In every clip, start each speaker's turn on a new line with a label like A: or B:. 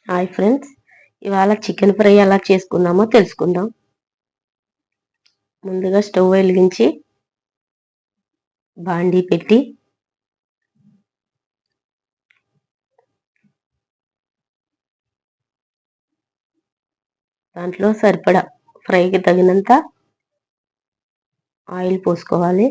A: Hi friends, ఇవాళ chicken fry ఎలా చేసుకుందామో తెలుసుకుందాం. ముందుగా స్టవ్ వెలిగించి బాండీ పెట్టి దాంట్లో సరిపడా ఫ్రైకి తగినంత ఆయిల్ పోసుకోవాలి.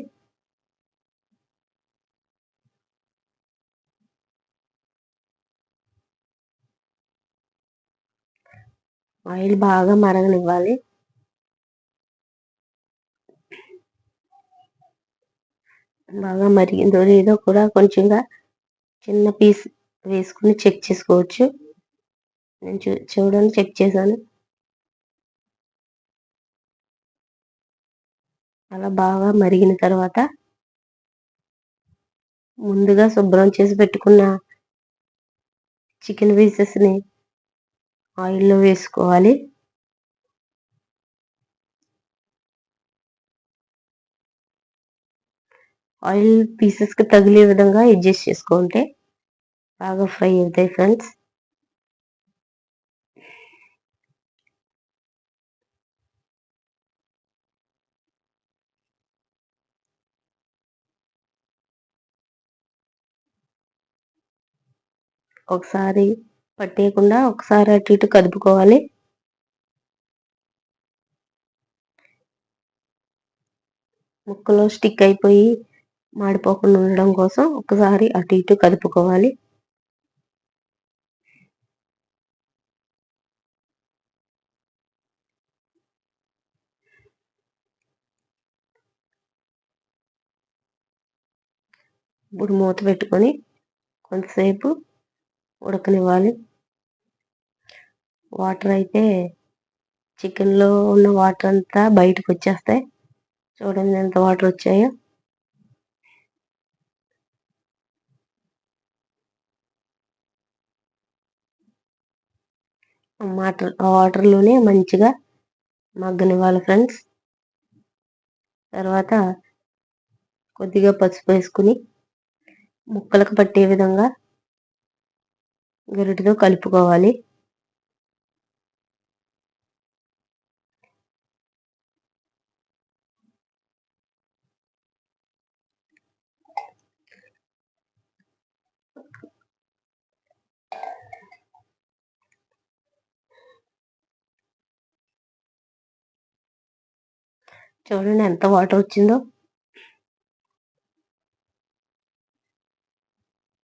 A: ఆయిల్ బాగా మరగనివ్వాలి. బాగా మరిగిందో లేదో కూడా కొంచెంగా చిన్న పీస్ వేసుకుని చెక్ చేసుకోవచ్చు. నేను చూడండి, చెక్ చేశాను. అలా బాగా మరిగిన తర్వాత ముందుగా శుభ్రం చేసి పెట్టుకున్న చికెన్ పీసెస్ని ఆయిల్లో వేసుకోవాలి. ఆయిల్ పీసెస్కి తగిలే విధంగా అడ్జస్ట్ చేసుకుంటే బాగా ఫ్రై అవుతాయి ఫ్రెండ్స్. ఒకసారి పట్టేయకుండా ఒకసారి అటు ఇటు కదుపుకోవాలి. ముక్కలో స్టిక్ అయిపోయి మాడిపోకుండా ఉండడం కోసం ఒకసారి అటు ఇటు కదుపుకోవాలి. ఇప్పుడు మూత పెట్టుకొని కొంతసేపు ఉడకనివ్వాలి. వాటర్ అయితే చికెన్లో ఉన్న వాటర్ అంతా బయటకు వచ్చేస్తాయి. చూడండి ఎంత వాటర్ వచ్చాయో. వాటర్లోనే మంచిగా మగ్గనివ్వాలి ఫ్రెండ్స్. తర్వాత కొద్దిగా పసుపు వేసుకుని ముక్కలకు పట్టే విధంగా గరిటెతో కలుపుకోవాలి. చూడండి ఎంత వాటర్ వచ్చిందో.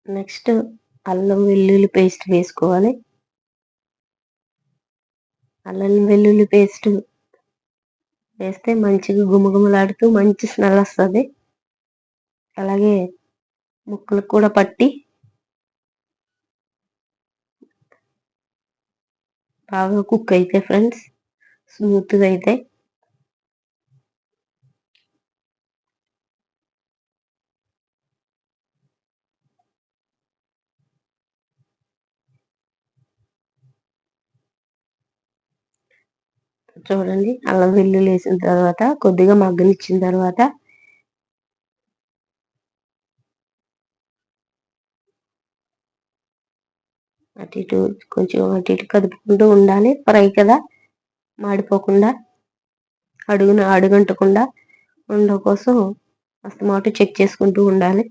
A: నెక్స్ట్ అల్లం వెల్లుల్లి పేస్ట్ వేసుకోవాలి. అల్లం వెల్లుల్లి పేస్ట్ వేస్తే మంచిగా గుమగుమలాడుతూ మంచి స్మెల్ వస్తుంది. అలాగే ముక్కలకు కూడా పట్టి బాగా కుక్ అయితే ఫ్రెండ్స్, స్మూత్గా అయితే. చూడండి, అల్లం వెల్లుల్లి వేసిన తర్వాత కొద్దిగా మగ్గనిచ్చిన తర్వాత అటు ఇటు కొంచెం అటు ఇటు కదుపుకుంటూ ఉండాలి. ఫ్రై కదా, మాడిపోకుండా అడుగంటకుండా ఉండడం కోసం అస్తమాటు చెక్ చేసుకుంటూ ఉండాలి.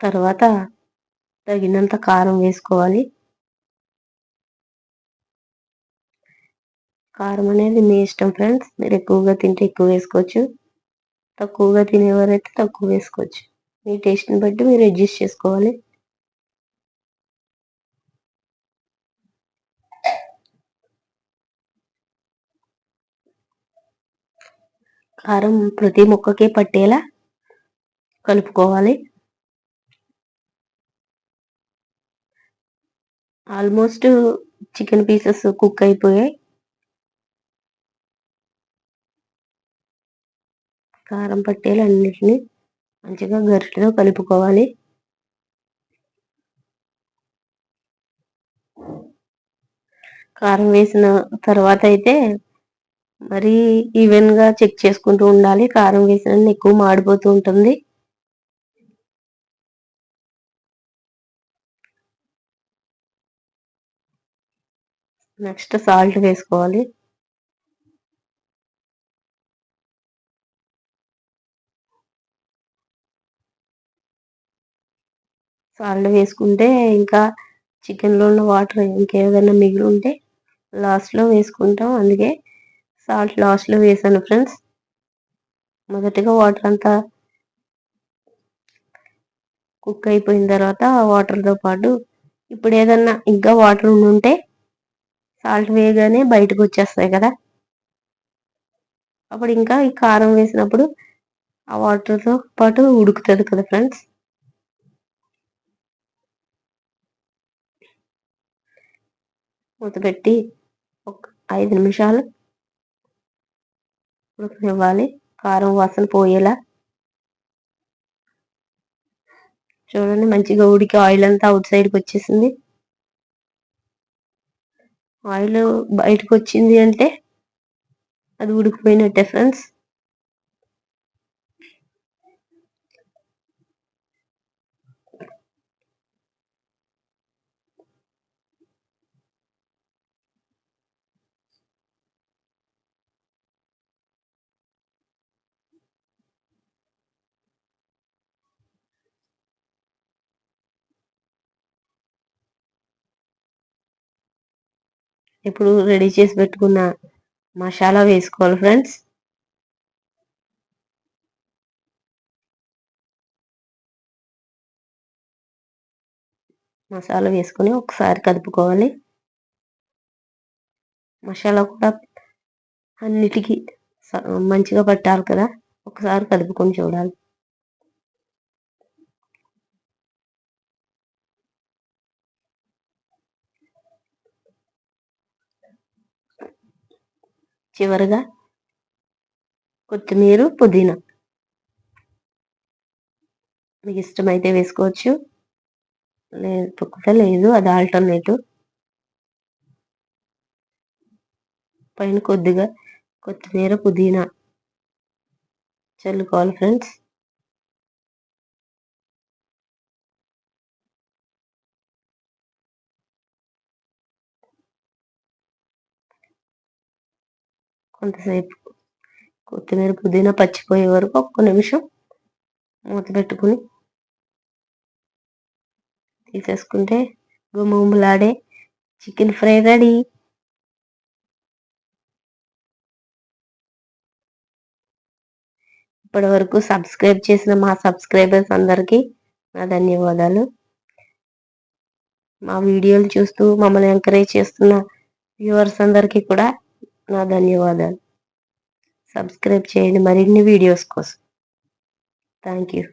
A: తర్వాత తగినంత కారం వేసుకోవాలి. కారం అనేది మీ ఇష్టం ఫ్రెండ్స్. మీరు ఎక్కువగా తింటే ఎక్కువ వేసుకోవచ్చు, తక్కువగా తినేవారైతే తక్కువ వేసుకోవచ్చు. మీ టేస్ట్ని బట్టి మీరు అడ్జస్ట్ చేసుకోవాలి. కారం ప్రతి ముక్కకి పట్టేలా కలుపుకోవాలి. ఆల్మోస్ట్ చికెన్ పీసెస్ కుక్ అయిపోయాయి. కారం పట్టేలా అన్నిటిని మంచిగా గరిటెతో కలుపుకోవాలి. కారం వేసిన తర్వాత అయితే మరీ ఈవెన్గా చెక్ చేసుకుంటూ ఉండాలి. కారం వేసిన ఎక్కువ మాడిపోతూ ఉంటుంది. నెక్స్ట్ సాల్ట్ వేసుకోవాలి. సాల్ట్ వేసుకుంటే ఇంకా చికెన్లో ఉన్న వాటర్ ఇంకేదైనా మిగిలి ఉంటే లాస్ట్లో వేసుకుంటాం. అందుకే సాల్ట్ లాస్ట్లో వేసాను ఫ్రెండ్స్. మొదటిగా వాటర్ అంతా కుక్ అయిపోయిన తర్వాత ఆ వాటర్తో పాటు ఇప్పుడు ఏదన్నా ఇంకా వాటర్ ఉంటే సాల్ట్ వేయగానే బయటకు వచ్చేస్తాయి కదా, అప్పుడు ఇంకా ఈ కారం వేసినప్పుడు ఆ వాటర్తో పాటు ఉడుకుతుంది కదా ఫ్రెండ్స్. మూత పెట్టి ఒక 5 నిమిషాలు ఉడకనివ్వాలి, కారం వాసన పోయేలా. చూడండి, మంచిగా ఉడికి ఆయిల్ అంతా అవుట్ సైడ్కి వచ్చేసింది. ఆయిల్ బయటకు వచ్చింది అంటే అది ఉడికిపోయినట్టే ఫ్రెండ్స్. ఇప్పుడు రెడీ చేసి పెట్టుకున్న మసాలా వేసుకోవాలి ఫ్రెండ్స్. మసాలా వేసుకొని ఒకసారి కలుపుకోవాలి. మసాలా కూడా అన్నిటికీ మంచిగా పట్టాలి కదా, ఒకసారి కలుపుకొని చూడాలి. చివరిగా కొత్తిమీర, పుదీనా మీకు ఇష్టమైతే వేసుకోవచ్చు, లేదు అది ఆల్టర్నేటివ్. పైన కొద్దిగా కొత్తిమీర, పుదీనా చల్లుకోవాలి ఫ్రెండ్స్. కొంతసేపు కొత్తిమీర, పుదీనా పచ్చిపోయే వరకు ఒక్క నిమిషం మూత పెట్టుకుని తీసేసుకుంటే గుమగుమలాడే చికెన్ ఫ్రై రెడీ. ఇప్పటి వరకు సబ్స్క్రైబ్ చేసిన మా సబ్స్క్రైబర్స్ అందరికీ నా ధన్యవాదాలు. మా వీడియోలు చూస్తూ మమ్మల్ని ఎంకరేజ్ చేస్తున్న వ్యూవర్స్ అందరికీ కూడా నా ధన్యవాదాలు. సబ్స్క్రైబ్ చేయండి మరిన్ని వీడియోస్ కోసం. Thank you.